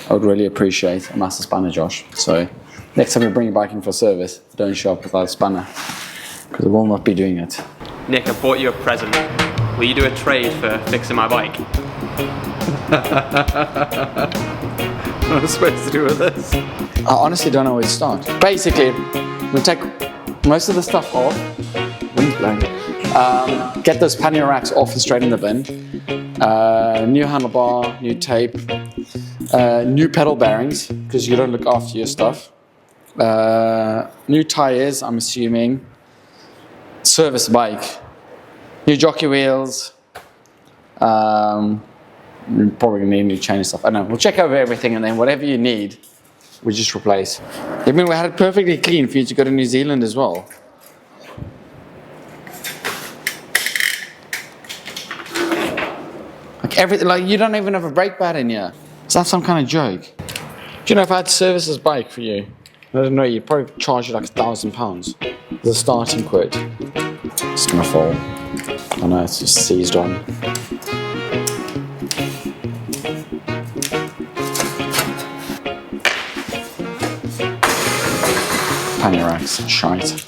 I would really appreciate a master spanner, Josh. So next time you bring your bike in for service, don't show up without a spanner, because I will not be doing it. Nick, I bought you a present. Will you do a trade for fixing my bike? What am I supposed to do with this? I honestly don't know where to start. Basically, we'll take most of the stuff off. Wind's blowing. Get those pannier racks off and straight in the bin. New handlebar, new tape, new pedal bearings, because you don't look after your stuff. New tires, I'm assuming. Service bike. New jockey wheels. You're probably gonna need a new chain and stuff. I don't know. We'll check over everything, and then whatever you need, we just replace. I mean, we had it perfectly clean for you to go to New Zealand as well. Like everything, like you don't even have a brake pad in here. Is that some kind of joke? Do you know if I had to service this bike for you? I don't know. You'd probably charge you like £1,000 as a starting quote. It's gonna fall. Oh no, it's just seized on. Pannier racks, shite.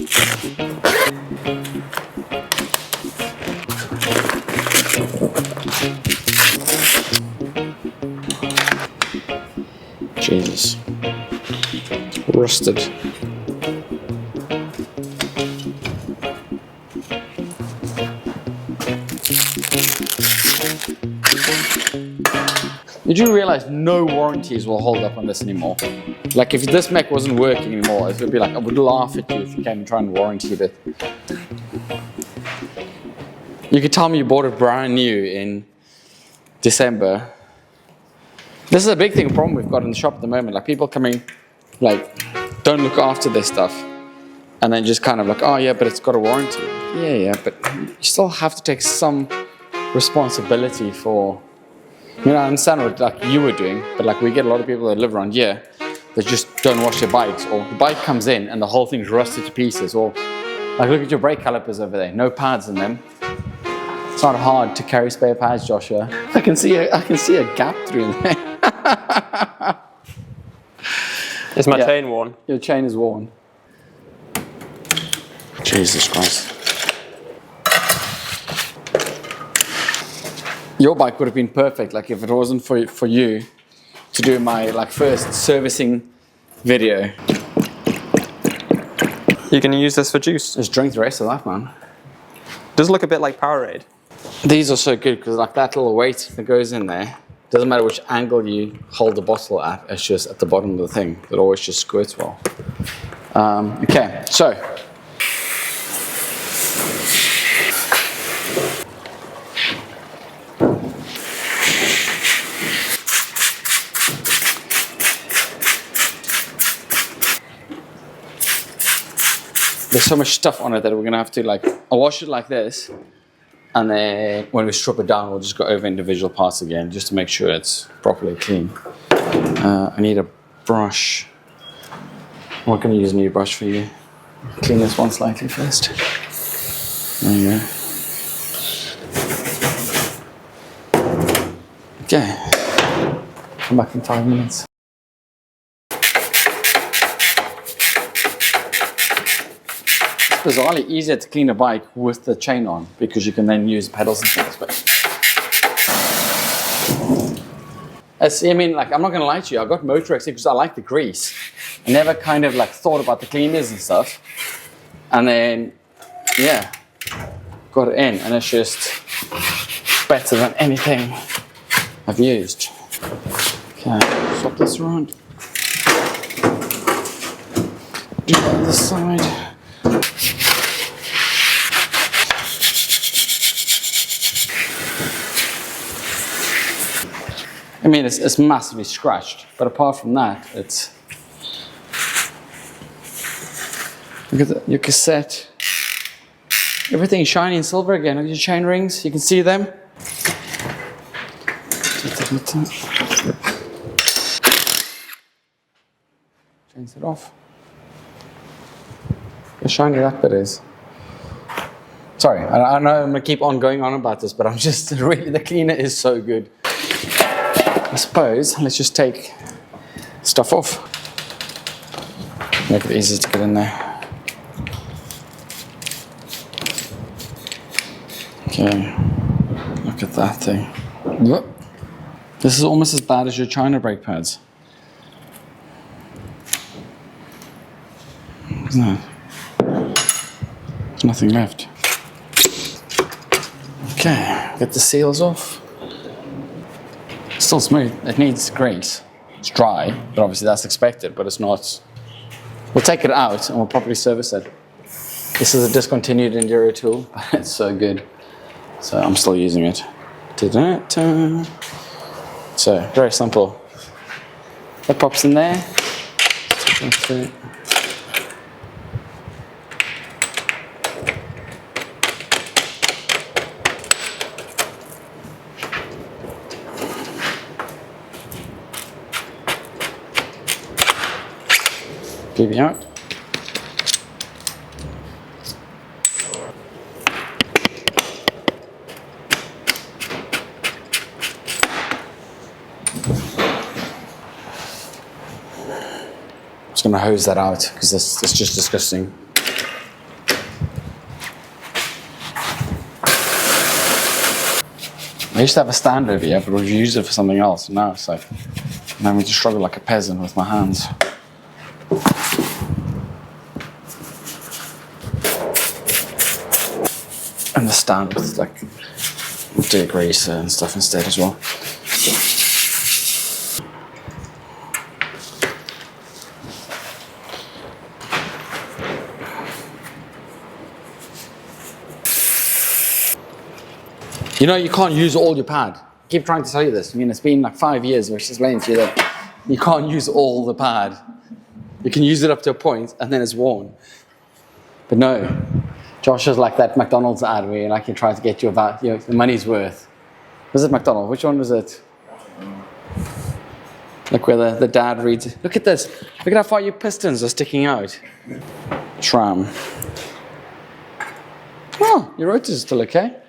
Jesus. Rusted. You do realize no warranties will hold up on this anymore. Like if this mech wasn't working anymore, it would be like, I would laugh at you if you came and tried and warranty it. You could tell me you bought it brand new in December. This is a big problem we've got in the shop at the moment. Like people coming, like, don't look after their stuff. And then just kind of like, oh yeah, but it's got a warranty. Yeah, but you still have to take some responsibility for, you know, I understand what like you were doing, but like we get a lot of people that live around here that just don't wash their bikes, or the bike comes in and the whole thing's rusted to pieces, or like look at your brake calipers over there, no pads in them. It's not hard to carry spare pads, Joshua. I can see a gap through there. Is my chain worn? Your chain is worn. Jesus Christ. Your bike would have been perfect, like if it wasn't for you to do my like first servicing video. You're gonna use this for juice? Just drink the rest of that, man. Does look a bit like Powerade. These are so good because like that little weight that goes in there, doesn't matter which angle you hold the bottle at, it's just at the bottom of the thing. It always just squirts well. Okay, so. There's so much stuff on it that we're gonna have to like, I'll wash it like this, and then when we strip it down, we'll just go over individual parts again, just to make sure it's properly clean. I need a brush. I'm not gonna use a new brush for you. Clean this one slightly first. There you go. Okay, come back in 5 minutes. Bizarrely easier to clean a bike with the chain on because you can then use pedals and things. But I mean, like, I'm not gonna lie to you, I got Motorex because I like the grease. I never kind of like thought about the cleaners and stuff. And then, yeah, got it in, and it's just better than anything I've used. Okay, swap this around. Do that on this side. I mean, it's massively scratched, but apart from that, it's... Look at your cassette. Everything is shiny and silver again. Look at your chain rings, you can see them. Change it off. How shiny that bit is. Sorry, I know I'm gonna keep on going on about this, but I'm just really, the cleaner is so good. I suppose, let's just take stuff off. Make it easy to get in there. Okay, look at that thing. Look. This is almost as bad as your China brake pads. Isn't it? There's nothing left. Okay, get the seals off. Still smooth. It needs grease. It's dry, but obviously that's expected, but it's not. We'll take it out and we'll properly service it. This is a discontinued Enduro tool, but it's so good. So I'm still using it. Ta-da-ta. So, very simple. That pops in there. PV out. Going to hose that out because that's just disgusting. I used to have a stand over here, but we've used it for something else. Now it's like I'm having to struggle like a peasant with my hands. And the stand with like deer grease and stuff instead as well. You know, you can't use all your pad. I keep trying to tell you this. I mean, it's been like 5 years of explaining to you that you can't use all the pad. You can use it up to a point and then it's worn. But no, Josh is like that McDonald's ad where like you try to get you about, you know, the money's worth. Was it McDonald's? Which one was it? Look where the dad reads. Look at this. Look at how far your pistons are sticking out. Tram. Oh, your rotors are still okay.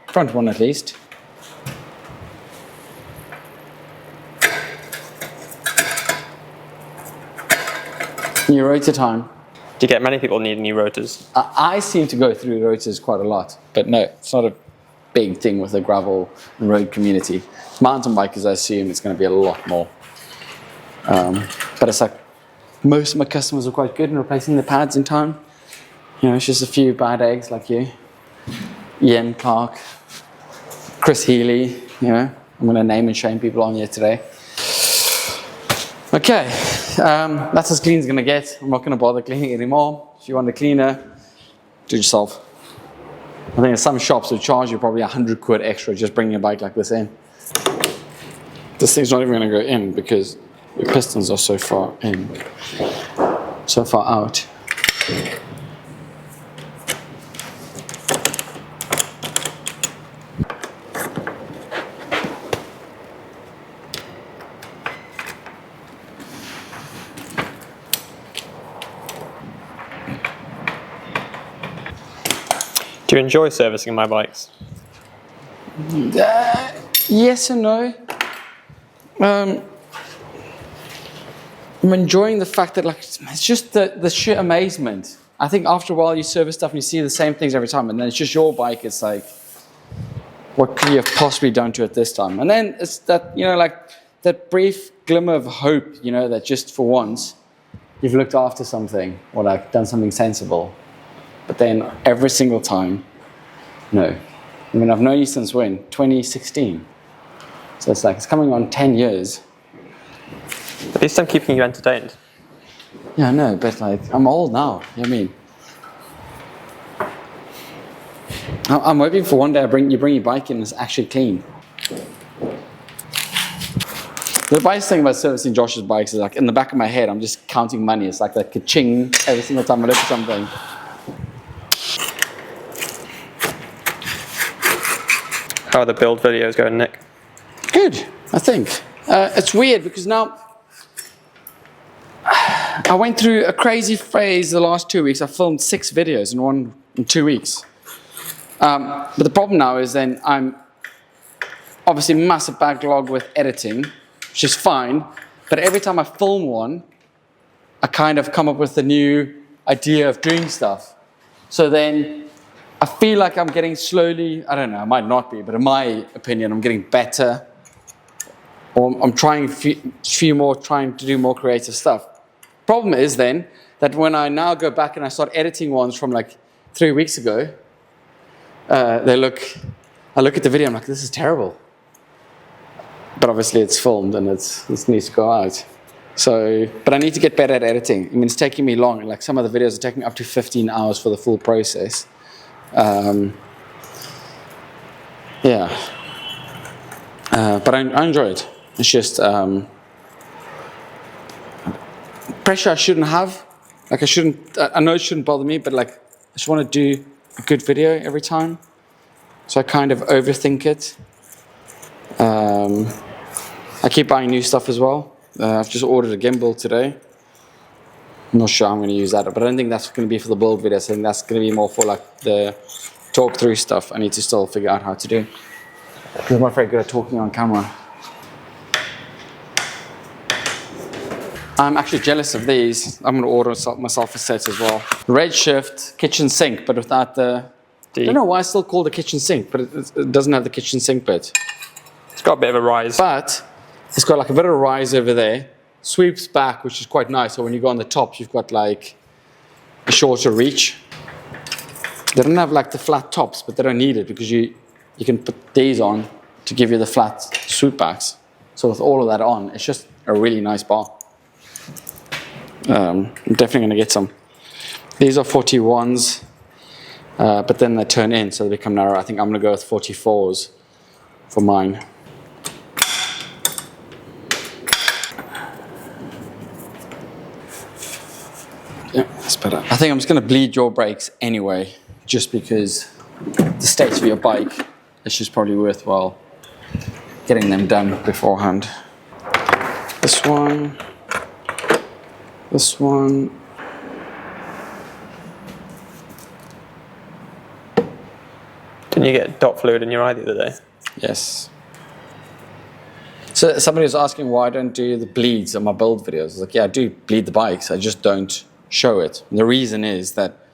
Front one at least. New rotor time. Do you get many people need new rotors? I seem to go through rotors quite a lot, but no, it's not a big thing with the gravel and road community. Mountain bikers, I assume it's going to be a lot more. But it's like most of my customers are quite good in replacing the pads in time. You know, it's just a few bad eggs like you. Ian Clark, Chris Healy, you know, I'm going to name and shame people on here today. Okay, that's as clean as it's going to get. I'm not going to bother cleaning it anymore. If you want a cleaner, do it yourself. I think some shops will charge you probably 100 quid extra just bringing your bike like this in. This thing's not even going to go in because the pistons are so far in, so far out. Do you enjoy servicing my bikes? Yes and no. I'm enjoying the fact that like it's just the sheer amazement. I think after a while you service stuff and you see the same things every time, and then it's just your bike. It's like, what could you have possibly done to it this time? And then it's that, you know, like that brief glimmer of hope, you know, that just for once you've looked after something or like done something sensible. But then every single time, no. I mean, I've known you since when? 2016. So it's like, it's coming on 10 years. At least I'm keeping you entertained. Yeah, I know, but like, I'm old now, you know what I mean? I'm hoping for one day you bring your bike in and it's actually clean. The best thing about servicing Josh's bikes is like, in the back of my head, I'm just counting money. It's like that ka-ching every single time I look at something. How are the build videos going, Nick? Good, I think. It's weird because now I went through a crazy phase the last 2 weeks. I filmed 6 videos in 2 weeks. But the problem now is then I'm obviously massive backlog with editing, which is fine, But every time I film one, I kind of come up with a new idea of doing stuff. So then I feel like I'm getting slowly, I don't know, I might not be, but in my opinion, I'm getting better. Or I'm trying trying to do more creative stuff. Problem is then that when I now go back and I start editing ones from like 3 weeks ago, I look at the video, I'm like, this is terrible. But obviously it's filmed and it needs to go out. So, but I need to get better at editing. I mean, it's taking me long. Like some of the videos are taking up to 15 hours for the full process. Yeah. But I enjoy it. It's just pressure I shouldn't have. Like I know it shouldn't bother me, but like I just want to do a good video every time. So I kind of overthink it. I keep buying new stuff as well. I've just ordered a gimbal today. I'm not sure I'm going to use that, but I don't think that's going to be for the build video. I think that's going to be more for like the talk through stuff. I need to still figure out how to do. Because I'm not very good at talking on camera. I'm actually jealous of these. I'm going to order myself a set as well. Redshift kitchen sink, but without the... I don't know why it's still called a kitchen sink, but it doesn't have the kitchen sink bit. It's got a bit of a rise. But it's got like a bit of a rise over there. Sweeps back, which is quite nice. So when you go on the top, you've got like a shorter reach. They don't have like the flat tops, but they don't need it because you can put these on to give you the flat swoop backs. So with all of that on, it's just a really nice bar. I'm definitely going to get some. These are 41s, but then they turn in, so they become narrow. I think I'm going to go with 44s for mine. Yeah, that's better. I think I'm just going to bleed your brakes anyway, just because the state of your bike, it's just probably worthwhile getting them done beforehand. This one. This one. Didn't you get dot fluid in your eye the other day? Yes. So somebody was asking why I don't do the bleeds on my build videos. I was like, yeah, I do bleed the bikes. I just don't show it. And the reason is that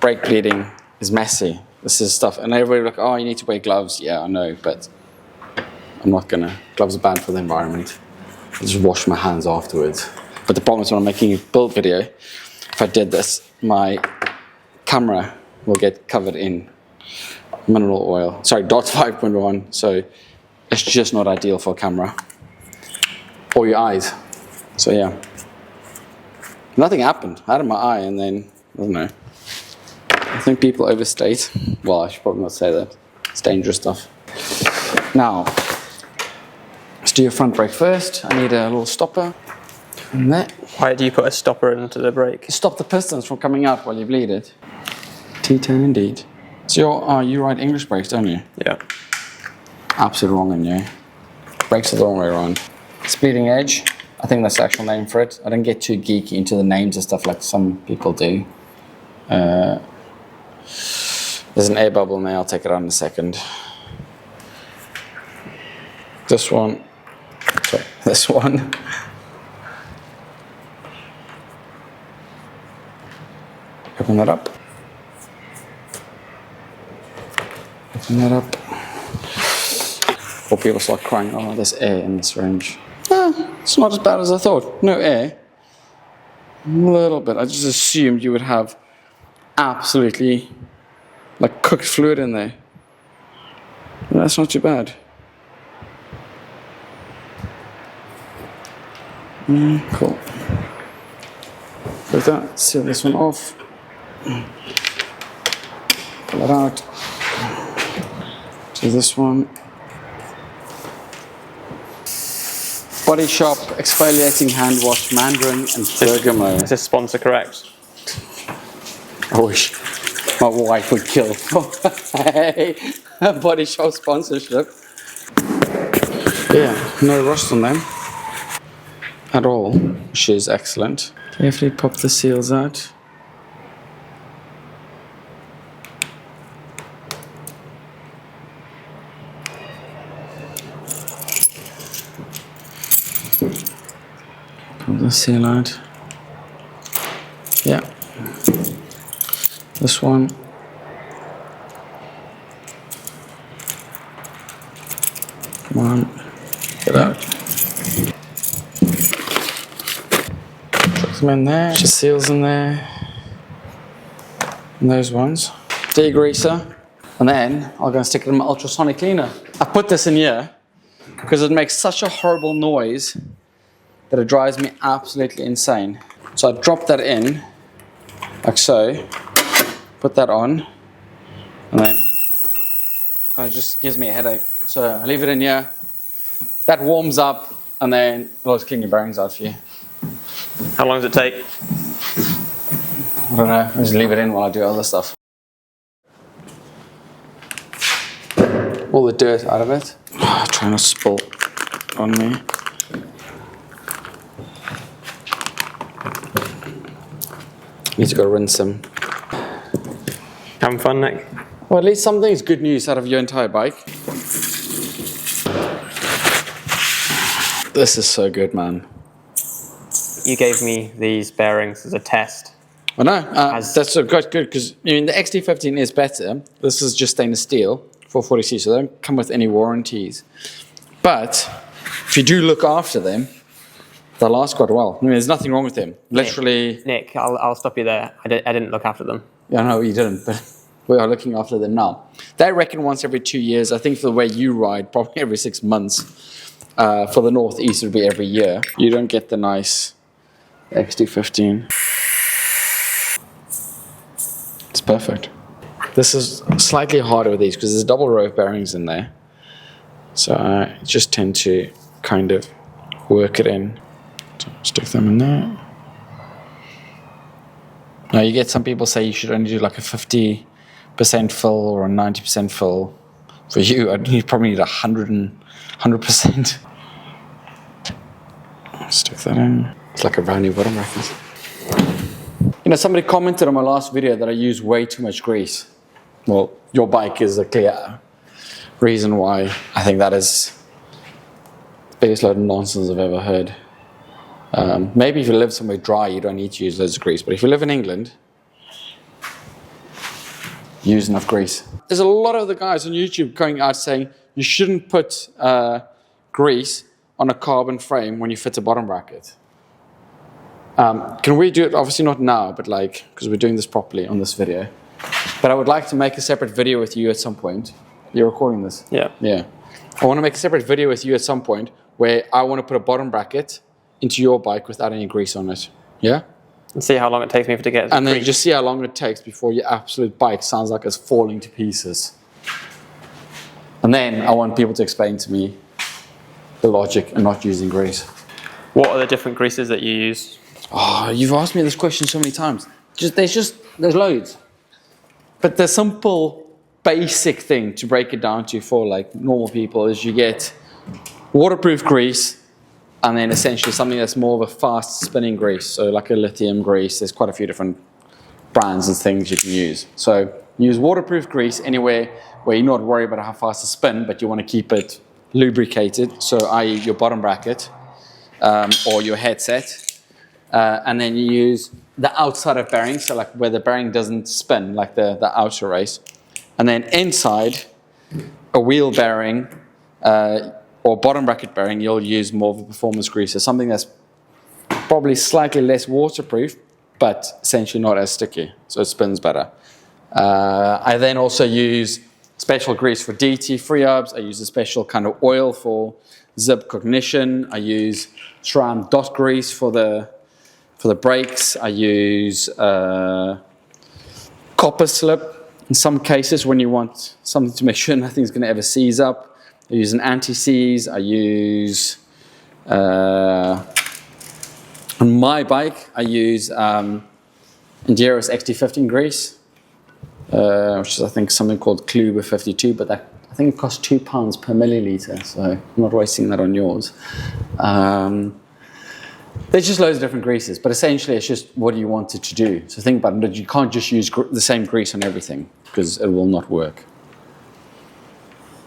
brake bleeding is messy. This is stuff. And everybody like, oh, you need to wear gloves. Yeah, I know, but I'm not going to. Gloves are bad for the environment. I just wash my hands afterwards. But the problem is when I'm making a build video, if I did this, my camera will get covered in mineral oil. Sorry, DOT 5.1. So it's just not ideal for a camera. Or your eyes. So yeah. Nothing happened. I had my eye and then, I don't know. I think people overstate. Well, I should probably not say that. It's dangerous stuff. Now, let's do your front brake first. I need a little stopper. And that. Why do you put a stopper into the brake? Stop the pistons from coming out while you bleed it. T10 indeed. So you ride English brakes, don't you? Yeah. Absolutely wrong on you. Brakes are the wrong way around. Splitting edge. I think that's the actual name for it. I don't get too geeky into the names and stuff like some people do. There's an air bubble in there. I'll take it out in a second. This one. Sorry, this one. Open that up. Open that up. Or people start crying, oh, there's air in this range. It's not as bad as I thought. No air. A little bit. I just assumed you would have absolutely like cooked fluid in there. And that's not too bad. Cool. Like that. Seal this one off. Pull it out. Do this one. Body Shop, exfoliating hand wash, mandarin, and bergamot. Is this sponsor correct? I wish my wife would kill. Hey, Body Shop sponsorship. Yeah, no rust on them at all, which is excellent. Carefully pop the seals out. the seal out. Yeah. This one. Come on. Get out. Chuck them in there. Just seals in there. And those ones. Degreaser. And then I'm going to stick it in my ultrasonic cleaner. I put this in here because it makes such a horrible noise that it drives me absolutely insane. So I drop that in, like so, put that on, and then it just gives me a headache. So I leave it in here, that warms up, and then I'll just clean your bearings out for you. How long does it take? I don't know, I just leave it in while I do other stuff. All the dirt out of it. Try not to spill on me. Need to go rinse them. Having fun, Nick? Well, at least something's good news out of your entire bike. This is so good, man. You gave me these bearings as a test. I know, that's so good because I mean the XT15 is better. This is just stainless steel, 440C, so they don't come with any warranties. But if you do look after them, they'll last quite well. I mean, there's nothing wrong with them. Literally. Nick, I'll stop you there. I didn't look after them. Yeah, no, you didn't, but we are looking after them now. They reckon once every 2 years. I think for the way you ride, probably every 6 months. For the Northeast, it would be every year. You don't get the nice XT15. It's perfect. This is slightly harder with these because there's a double row of bearings in there. So I just tend to kind of work it in. So stick them in there. Now you get some people say you should only do like a 50% fill or a 90% fill. For you, you probably need 100%. Stick that in. It's like a brand new bottom bracket. You know, somebody commented on my last video that I use way too much grease. Well, your bike is a clear reason why I think that is the biggest load of nonsense I've ever heard. Maybe if you live somewhere dry, you don't need to use loads of grease. But if you live in England, use enough grease. There's a lot of the guys on YouTube going out saying you shouldn't put grease on a carbon frame when you fit a bottom bracket. Can we do it? Obviously not now, but like, because we're doing this properly on this video. But I would like to make a separate video with you at some point. You're recording this? Yeah. Yeah. I want to make a separate video with you at some point where I want to put a bottom bracket into your bike without any grease on it. Yeah? And see how long it takes me to get it. And then just see how long it takes before your absolute bike sounds like it's falling to pieces. And then I want people to explain to me the logic in not using grease. What are the different greases that you use? Oh, you've asked me this question so many times. There's loads. But the simple, basic thing to break it down to for like normal people is you get waterproof grease and then essentially something that's more of a fast spinning grease. So like a lithium grease, there's quite a few different brands and things you can use. So use waterproof grease anywhere where you're not worried about how fast to spin, but you want to keep it lubricated. So i.e. your bottom bracket or your headset. And then you use the outside of bearing, so like where the bearing doesn't spin, like the outer race. And then inside a wheel bearing or bottom bracket bearing, you'll use more of a performance grease. So something that's probably slightly less waterproof, but essentially not as sticky, so it spins better. I then also use special grease for DT free hubs. I use a special kind of oil for zip cognition. I use SRAM dot grease for the brakes. I use copper slip in some cases when you want something to make sure nothing's going to ever seize up. I use an anti-seize. I use, on my bike, I use Enduro's XT15 grease, which is I think something called Kluber 52, but that, I think it costs £2 per milliliter, so I'm not wasting that on yours. There's just loads of different greases, but essentially it's just what you want it to do. So think about it, you can't just use the same grease on everything because it will not work.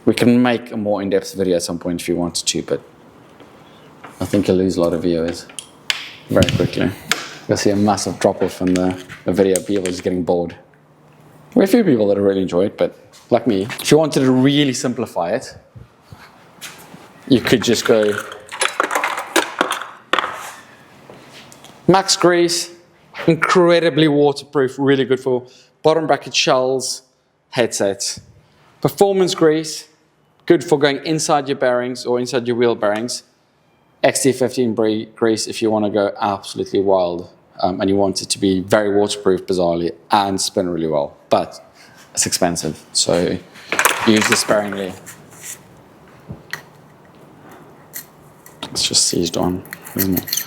We can make a more in-depth video at some point if you wanted to, but I think you'll lose a lot of viewers. very quickly. You'll see a massive drop-off in the video, people just getting bored. There are a few people that really enjoy it, but like me, if you wanted to really simplify it, you could just go max grease, incredibly waterproof, really good for bottom bracket shells, headsets. Performance grease, good for going inside your bearings or inside your wheel bearings. XT15 grease if you want to go absolutely wild and you want it to be very waterproof, bizarrely, and spin really well. But it's expensive, so use this sparingly. It's just seized on, isn't it?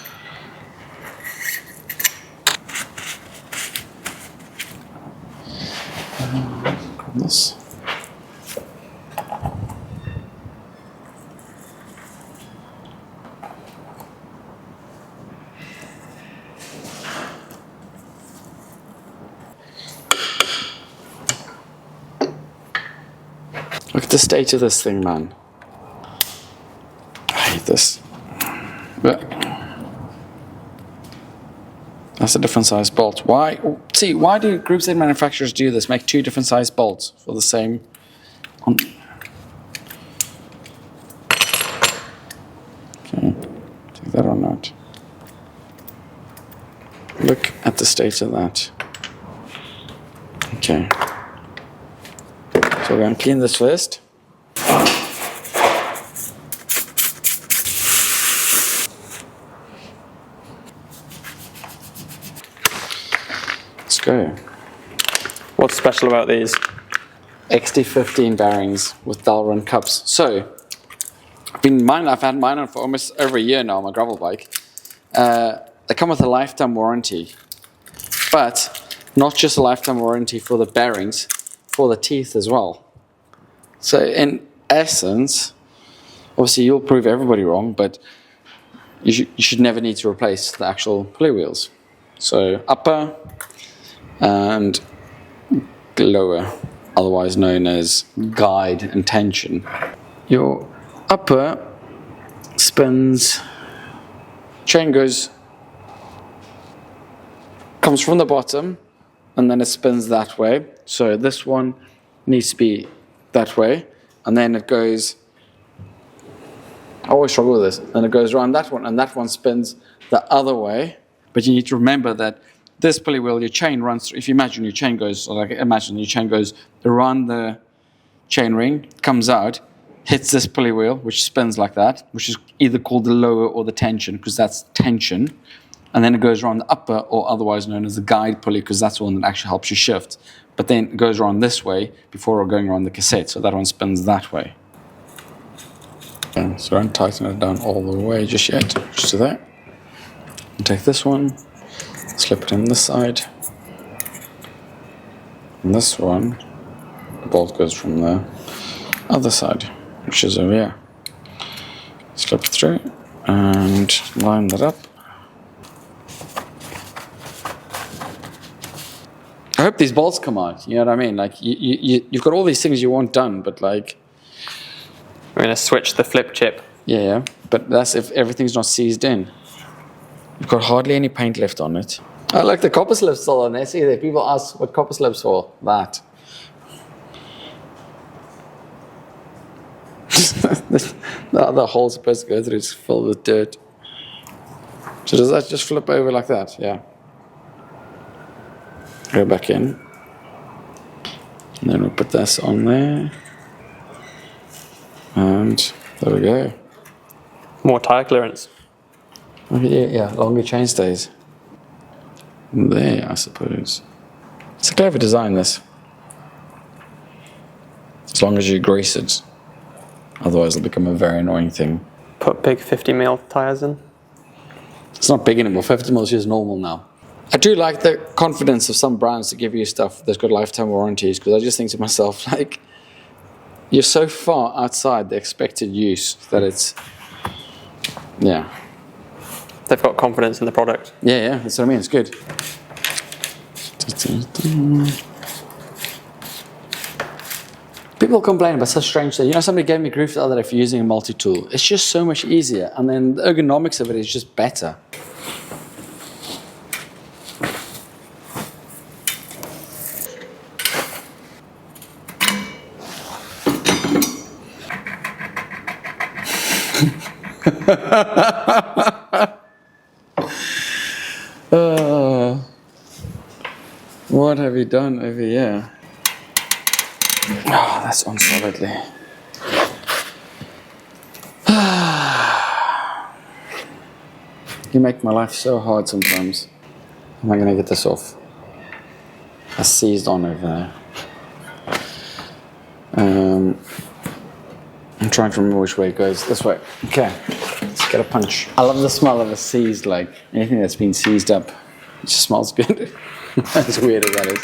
This. Look at the state of this thing, man. I hate this. But that's a different size bolt. Why? See, why do Group Z manufacturers do this? Make two different size bolts for the same. Okay, take that or not. Look at the state of that. Okay. So we're going to clean this first. Let's go. What's special about these? XT15 bearings with Derailleur cups. So, I've had mine on for almost over a year now on my gravel bike. They come with a lifetime warranty, but not just a lifetime warranty for the bearings, for the teeth as well. So in essence, obviously you'll prove everybody wrong, but you should never need to replace the actual pulley wheels. So upper and lower, otherwise known as guide and tension. Your upper spins, chain comes from the bottom and then it spins that way. So this one needs to be that way, and then it goes, I always struggle with this, and it goes around that one, and that one spins the other way. But you need to remember that this pulley wheel, your chain runs through, if you imagine your chain goes, imagine your chain goes around the chain ring, comes out, hits this pulley wheel, which spins like that, which is either called the lower or the tension, because that's tension. And then it goes around the upper, or otherwise known as the guide pulley, because that's the one that actually helps you shift. But then it goes around this way before going around the cassette, so that one spins that way. Okay, so don't tighten it down all the way just yet, just to there. And take this one, slip it in this side. And this one, the bolt goes from the other side, which is over here. Slip it through and line that up. I hope these bolts come out, you know what I mean? Like, you've got all these things you want done, but like... We're going to switch the flip chip. Yeah, but that's if everything's not seized in. You've got hardly any paint left on it. I like the copper slip's still on there. See, there, people ask what copper slip's for. That. The other hole's supposed to go through is filled with dirt. So does that just flip over like that? Yeah. Go back in. And then we'll put this on there. And there we go. More tire clearance. Yeah, longer chain stays. There, I suppose. It's a clever design, this. As long as you grease it. Otherwise it'll become a very annoying thing. Put big 50mm tires in. It's not big anymore. 50mm is just normal now. I do like the confidence of some brands to give you stuff that's got lifetime warranties, because I just think to myself, like, you're so far outside the expected use that it's, yeah. They've got confidence in the product. Yeah, that's what I mean. It's good. People complain about such strange things. You know, somebody gave me grief the other day for using a multi-tool. It's just so much easier, and then the ergonomics of it is just better. What have you done over here? Oh, that's on solidly. You make my life so hard sometimes. How am I gonna get this off? That's seized on over there. I'm trying to remember which way it goes. This way. Okay, let's get a punch. I love the smell of a seized, like anything that's been seized up. It just smells good. As weird as that is.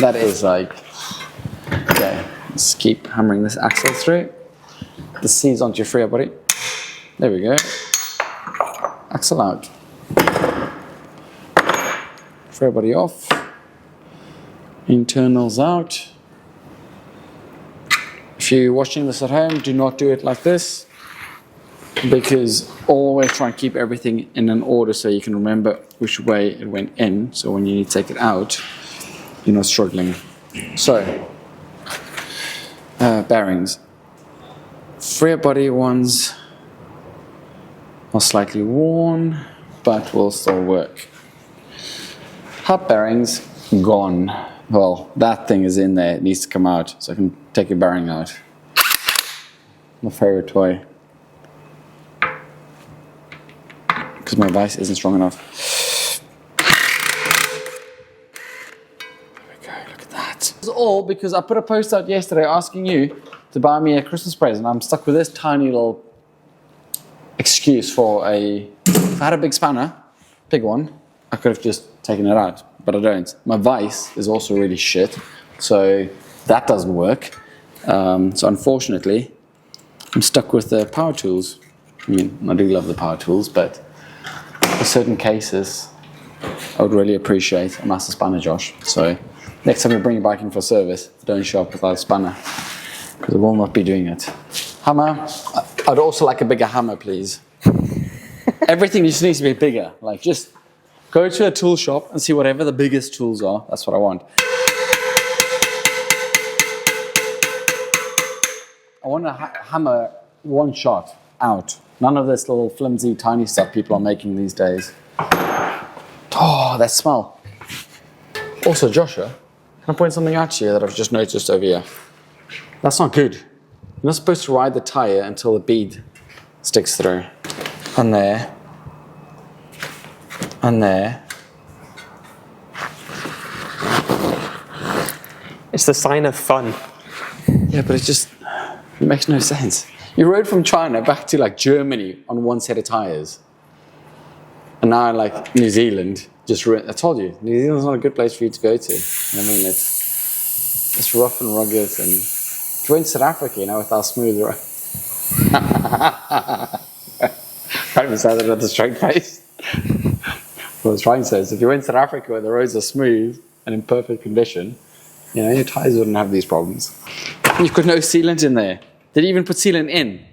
That is like, okay, let's keep hammering this axle through. The seize onto your rear body. There we go. Axle out. Rear body off. Internals out. If you're watching this at home, do not do it like this, because always try and keep everything in an order so you can remember which way it went in, so when you need to take it out, you're not struggling. So, bearings. Rear body ones are slightly worn, but will still work. Hub bearings, gone. Well, that thing is in there, it needs to come out, so I can take a bearing out. My favorite toy. Because my vice isn't strong enough. There we go, look at that. It's all because I put a post out yesterday asking you to buy me a Christmas present. I'm stuck with this tiny little excuse for a... If I had a big spanner, big one, I could have just taken it out. But I don't. My vice is also really shit, so that doesn't work. So unfortunately, I'm stuck with the power tools. I mean, I do love the power tools, but for certain cases, I would really appreciate a master spanner, Josh. So next time you bring your bike in for service, don't show up without a spanner, because I will not be doing it. Hammer. I'd also like a bigger hammer, please. Everything just needs to be bigger. Like, just go to a tool shop and see whatever the biggest tools are. That's what I want. I want a hammer, one shot, out. None of this little flimsy, tiny stuff people are making these days. Oh, that smell. Also, Joshua, can I point something out to you that I've just noticed over here? That's not good. You're not supposed to ride the tire until the bead sticks through. And there. And there. It's the sign of fun. Yeah, but it makes no sense. You rode from China back to like Germany on one set of tires. And now like New Zealand, I told you, New Zealand's not a good place for you to go to. I mean, it's rough and rugged, and if you went to South Africa, you know, with our smooth road. Can't even say that with a straight face. What I was trying to say is, if you went to South Africa where the roads are smooth and in perfect condition, you know, your tires wouldn't have these problems. You've got no sealant in there. Did you even put sealant in?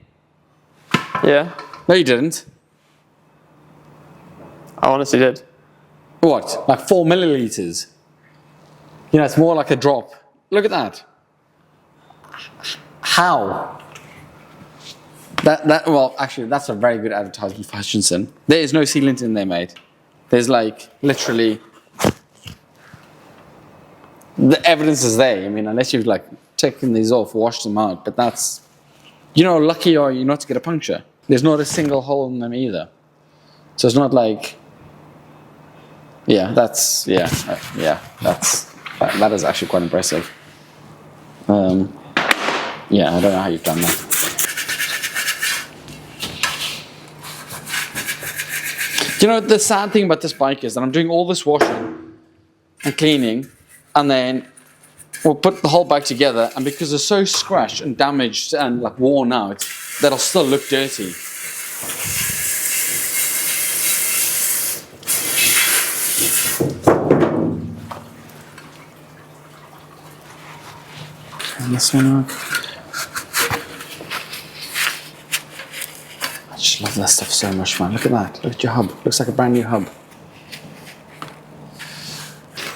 Yeah. No, you didn't. I honestly did. What? Like 4 milliliters? You know, it's more like a drop. Look at that. How? Well, actually, that's a very good advertisement for Hutchinson. There is no sealant in there, mate. There's like, literally, the evidence is there. I mean, unless you've like taken these off, washed them out, but that's, you know, lucky are you not to get a puncture. There's not a single hole in them either. So it's not like, that is actually quite impressive. I don't know how you've done that. You know, the sad thing about this bike is that I'm doing all this washing and cleaning, and then we'll put the whole bike together, and because it's so scratched and damaged and like worn out, that'll still look dirty. And this one out. I just love that stuff so much, man. Look at that. Look at your hub. Looks like a brand new hub.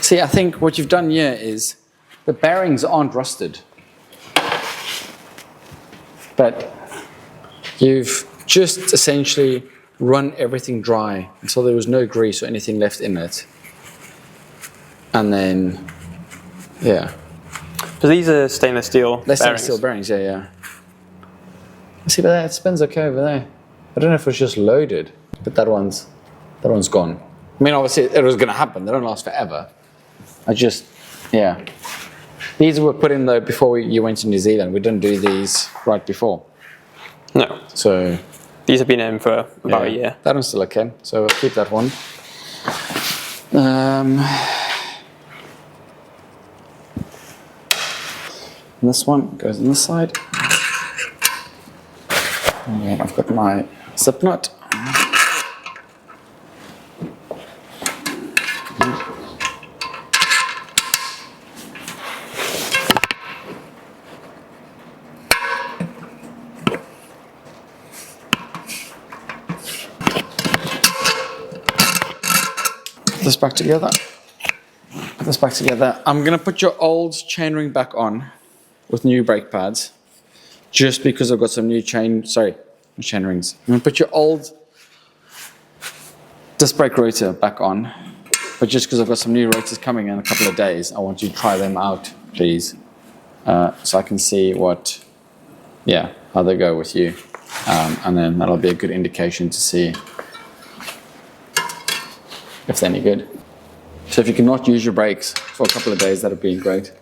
See, I think what you've done here is the bearings aren't rusted, but you've just essentially run everything dry until there was no grease or anything left in it. And then, yeah. So these are stainless steel They're stainless bearings. steel bearings, yeah. See, but it spins okay over there. I don't know if it's just loaded, but that one's gone. I mean, obviously it was going to happen. They don't last forever. Yeah. These were put in though before you went to New Zealand. We didn't do these right before. No. So These have been in for about a year. that one's still okay. So we'll keep that one. This one goes on this side. And I've got my slip knot. Put this back together. Put this back together. I'm going to put your old chainring back on with new brake pads, just because I've got some new chain rings. I'm going to put your old disc brake rotor back on, but just because I've got some new rotors coming in a couple of days, I want you to try them out, please, so I can see how they go with you, and then that'll be a good indication to see if they're any good. So if you cannot use your brakes for a couple of days, that'd be great.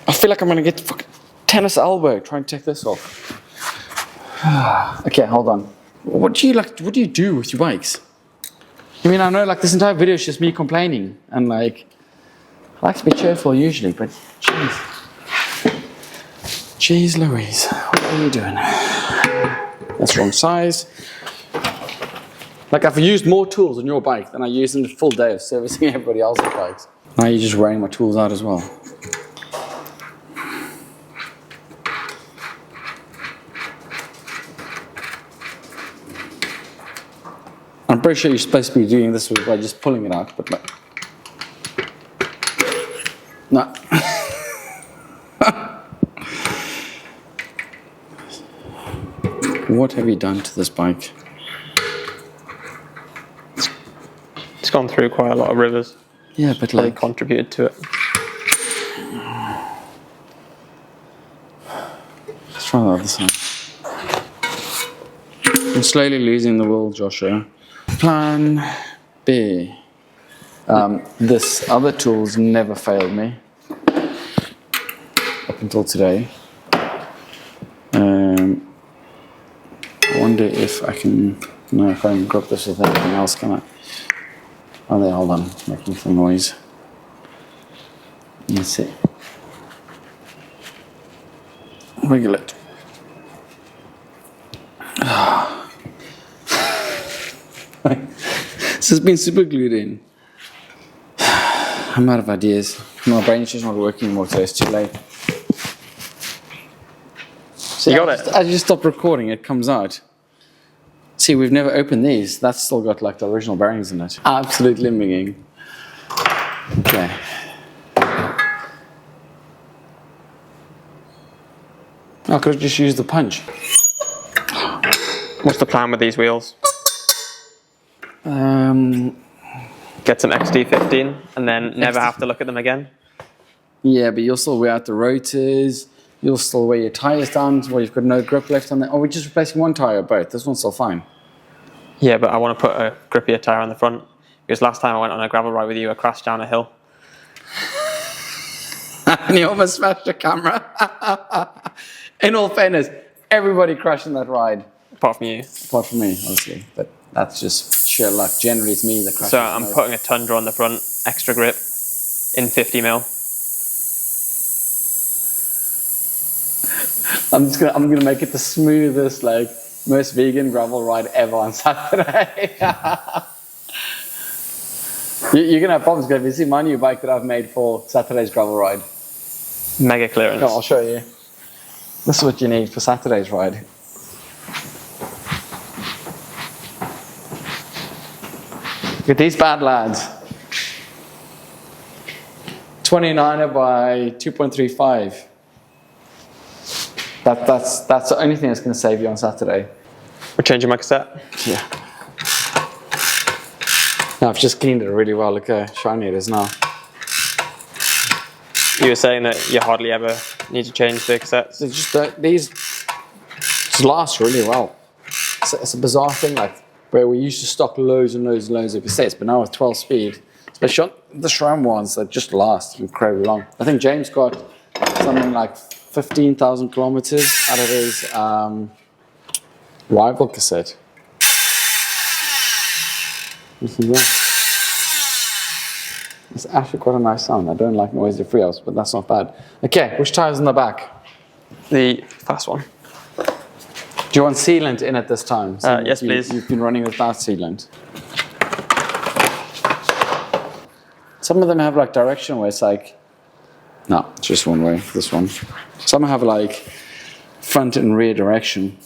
I feel like I'm gonna get fucking tennis elbow trying to take this off. Okay, hold on. What do you do with your bikes? I mean, I know like this entire video is just me complaining, and like I like to be cheerful usually, but jeez Louise, what are you doing? That's wrong size. Like I've used more tools on your bike than I used in the full day of servicing everybody else's bikes. Now you're just wearing my tools out as well. I'm pretty sure you're supposed to be doing this by just pulling it out, but like, no. What have you done to this bike? It's gone through quite a lot of rivers. Yeah, but Really like, contributed to it. let's try the other side. I'm slowly losing the will, Joshua. Plan B. This other tool's never failed me up until today. I wonder if I can. No, if I can grip this with anything else, can I? Oh, there, hold on, making some noise. Let's see. Wiggle it. This has been super glued in. I'm out of ideas. My brain's just not working anymore today, it's too late. See, You got it? I just stopped recording, it comes out. See, we've never opened these. That's still got like the original bearings in it. Absolute limbing. Okay. I could have just used the punch. What's the plan with these wheels? Get some XD15 and then never have to look at them again? Yeah, but you'll still wear out the rotors. You'll still wear your tyres down while you've got no grip left on them. Or we're just replacing one tyre or both. This one's still fine. Yeah, but I want to put a grippier tyre on the front. Because last time I went on a gravel ride with you, I crashed down a hill. And you almost smashed your camera. In all fairness, everybody crashed in that ride. Apart from you. Apart from me, obviously. But that's just sheer luck. Generally, it's me that crashes. So I'm putting a Tundra on the front, extra grip, in 50mm. I'm gonna make it the smoothest, like, most vegan gravel ride ever on Saturday. You're gonna have problems, because if you see my new bike that I've made for Saturday's gravel ride. Mega clearance. Come on, I'll show you. This is what you need for Saturday's ride. Look at these bad lads. 29er by 2.35. That's the only thing that's going to save you on Saturday. We're changing my cassette. Yeah. No, I've just cleaned it really well. Look how shiny it is now. You were saying that you hardly ever need to change the cassettes. It's just these just last really well. It's a bizarre thing, like where we used to stock loads and loads and loads of cassettes, but now with 12 speed, especially the SRAM ones that just last incredibly long. I think James got something like 15,000 kilometers out of his rival cassette. Listen to that. It's actually quite a nice sound. I don't like noisy freehubs, but that's not bad. Okay, which tire's in the back? The fast one. Do you want sealant in it this time? Yes, please. You've been running without sealant. Some of them have like direction where it's like, no, it's just one way, this one. Some have like front and rear direction.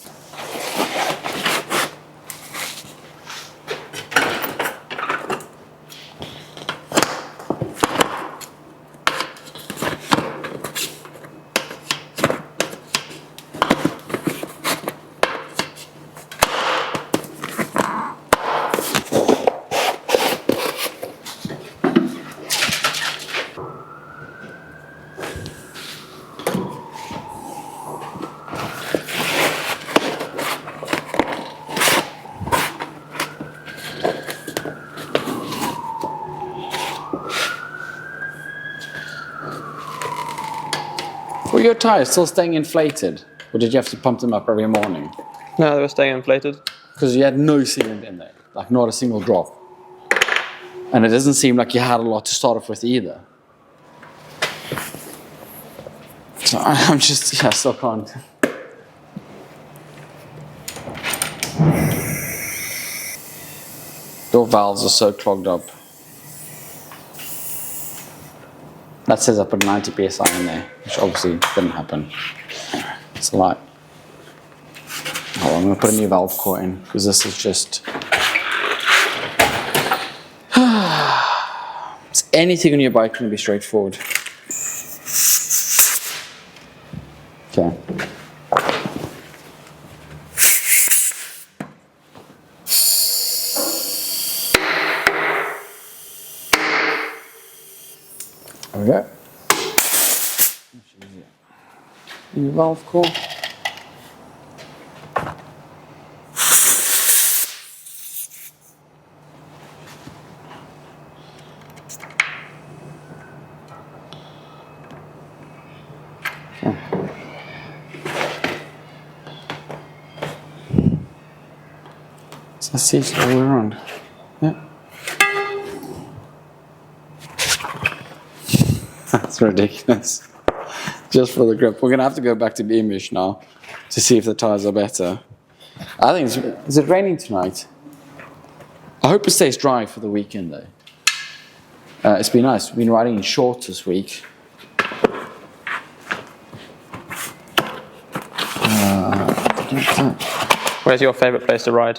Were your tires still staying inflated? Or did you have to pump them up every morning? No, they were staying inflated. Because you had no sealant in there, like not a single drop. And it doesn't seem like you had a lot to start off with either. So I'm just, I still can't. Your valves are so clogged up. That says I put 90 psi in there, which obviously didn't happen. It's a lie. Oh, I'm going to put a new valve core in, because this is just... It's anything on your bike can be straightforward. Okay. There we go. New valve core. So let's see it's all the way around. Yeah. That's ridiculous. Just for the grip. We're going to have to go back to Beamish now to see if the tires are better. I think is it raining tonight? I hope it stays dry for the weekend though. It's been nice. We've been riding in shorts this week. Where's your favourite place to ride?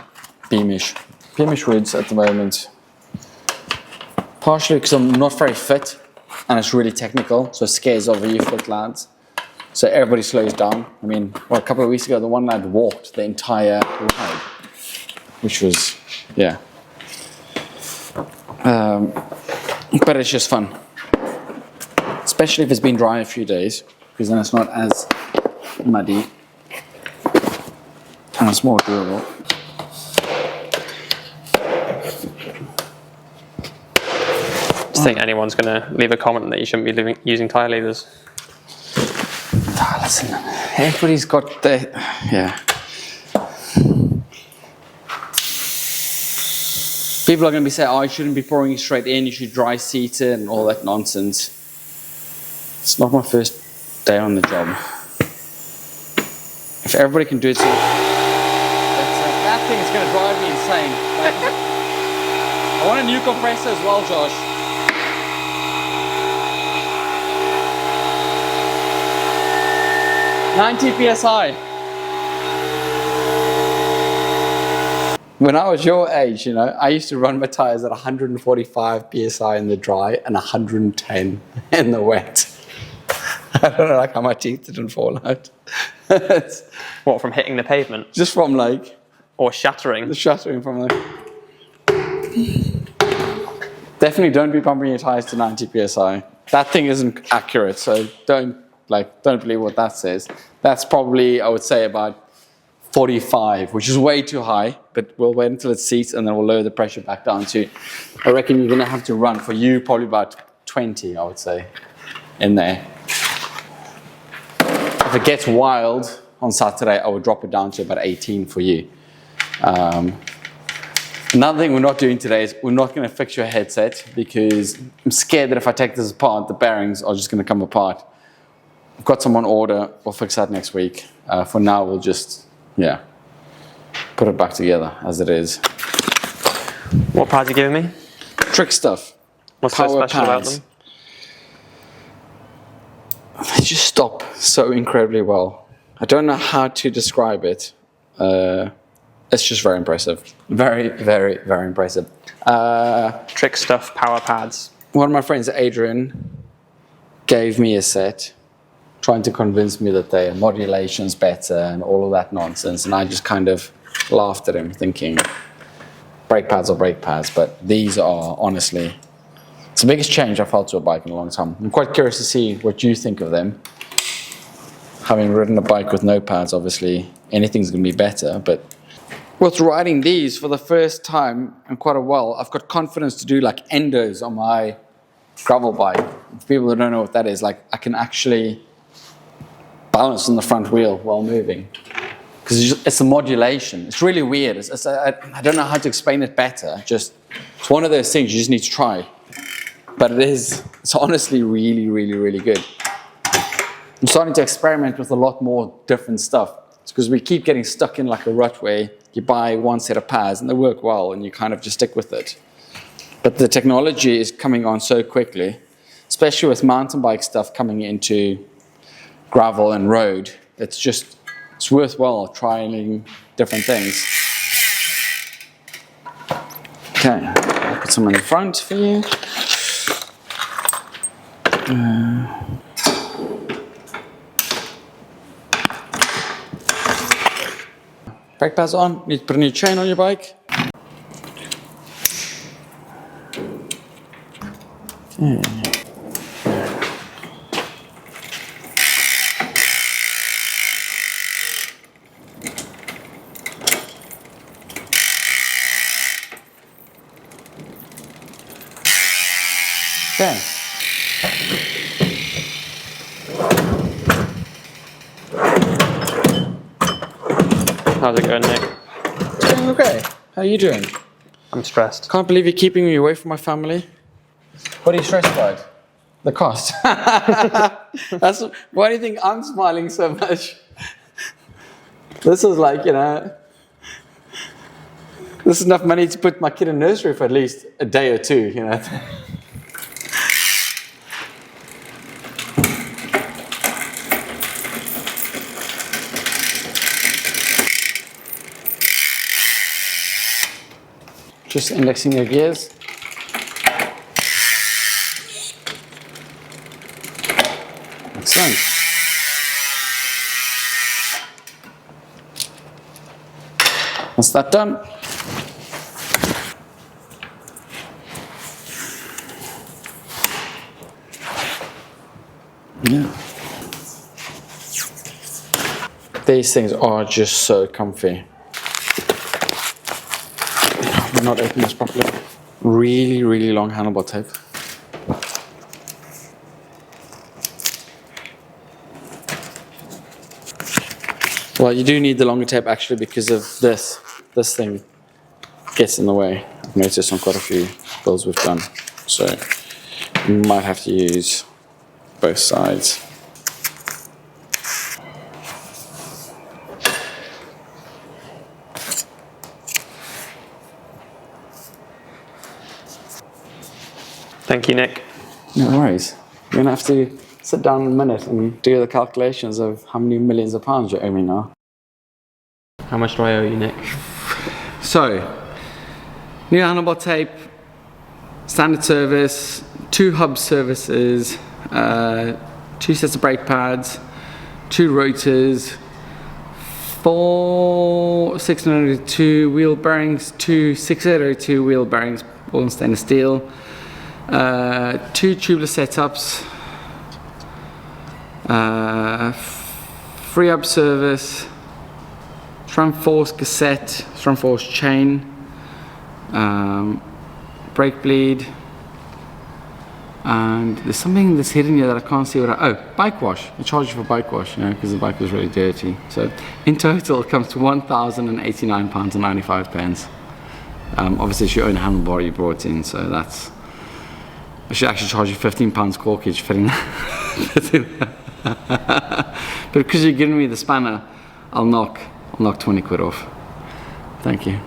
Beamish. Beamish Woods at the moment. Partially because I'm not very fit and it's really technical, so it scares over you fit lads. So everybody slows down. I mean, well, a couple of weeks ago, the one lad walked the entire ride, which was, yeah. But it's just fun. Especially if it's been dry a few days, because then it's not as muddy and it's more durable. Do you think anyone's going to leave a comment that you shouldn't be using tyre levers? Listen, everybody's got the, yeah. People are going to be saying, oh, you shouldn't be pouring it straight in, you should dry seat it and all that nonsense. It's not my first day on the job. If everybody can do it, so that thing is going to drive me insane. I want a new compressor as well, Josh. .90 psi. When I was your age, you know, I used to run my tires at 145 psi in the dry and 110 in the wet. I don't know, like how my teeth didn't fall out. What, from hitting the pavement? Just from like... Or shattering? The shattering from the... Definitely don't be pumping your tires to 90 psi. That thing isn't accurate, so don't believe what that says. That's probably, I would say, about 45, which is way too high, but we'll wait until it seats and then we'll lower the pressure back down to, I reckon you're gonna have to run for you probably about 20, I would say, in there. If it gets wild on Saturday, I would drop it down to about 18 for you. Another thing we're not doing today is we're not going to fix your headset because I'm scared that if I take this apart, the bearings are just going to come apart. I've got some on order. We'll fix that next week. For now, we'll just, yeah, put it back together as it is. What pads are you giving me? Trick stuff. What's so Power special about pads. them? They just stop so incredibly well. I don't know how to describe it. It's just very impressive. Very, very, very impressive. Trick stuff, power pads. One of my friends, Adrian, gave me a set, trying to convince me that their modulation's better and all of that nonsense. And I just kind of laughed at him, thinking, brake pads are brake pads. But these are, honestly, it's the biggest change I've felt to a bike in a long time. I'm quite curious to see what you think of them. Having ridden a bike with no pads, obviously, anything's going to be better. But with riding these for the first time in quite a while, I've got confidence to do like endos on my gravel bike. For people that don't know what that is, like I can actually balance on the front wheel while moving. Because it's a modulation. It's really weird. I don't know how to explain it better. It's one of those things you just need to try. But it's honestly really, really, really good. I'm starting to experiment with a lot more different stuff. It's because we keep getting stuck in like a rut where you buy one set of pads and they work well and you kind of just stick with it. But the technology is coming on so quickly, especially with mountain bike stuff coming into gravel and road. It's worthwhile trying different things. Okay, I'll put some in the front for you. Brake pads on, need to put a new chain on your bike. Okay. Okay. How's it going, Nick? It's going okay. How are you doing? I'm stressed. Can't believe you're keeping me away from my family. What are you stressed about? The cost. Why do you think I'm smiling so much? This is like, you know, this is enough money to put my kid in nursery for at least a day or two, you know. Just indexing your gears. Excellent. Once that's done, yeah. These things are just so comfy. I'm not opening this properly. Really, really long handlebar tape. Well, you do need the longer tape actually because of this. This thing gets in the way. I've noticed on quite a few builds we've done. So you might have to use both sides. Thank you, Nick. No worries. You're gonna have to sit down in a minute and do the calculations of how many millions of pounds you owe me now. How much do I owe you, Nick? So, new handlebar tape, standard service, 2 hub services, 2 sets of brake pads, 2 rotors, 4 602 wheel bearings, 2 6802 wheel bearings, all in stainless steel, 2 tubeless setups, 3 hub service, SRAM Force cassette, SRAM Force chain, brake bleed, and there's something that's hidden here that I can't see oh, bike wash. I charge you for bike wash, you know, because the bike was really dirty. So in total it comes to £1,089.95. Obviously it's your own handlebar you brought in, so that's, I should actually charge you £15 corkage fitting that. But because you're giving me the spanner, I'll knock 20 quid off. Thank you.